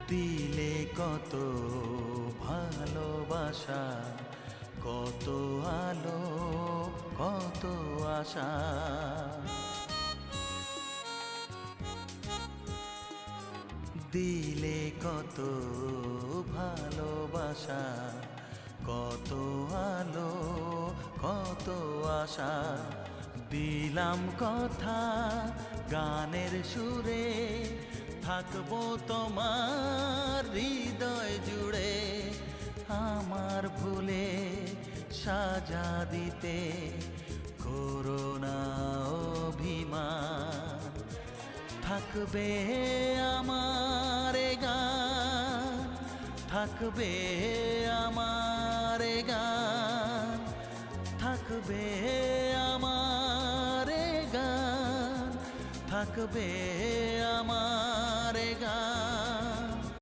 দিলে কত ভালোবাসা, কত আলো, কত আশা। দিলে কত ভালোবাসা, কত আলো, কত আশা। দিলাম কথা গানের সুরে, থাকবো তোমার হৃদয় জুড়ে। আমার ভুলে সাজা দিতে করো না অভিমান। থাকবে আমার গান, থাকবে আমার গান, থাকবে আমার গান, থাকবে আমার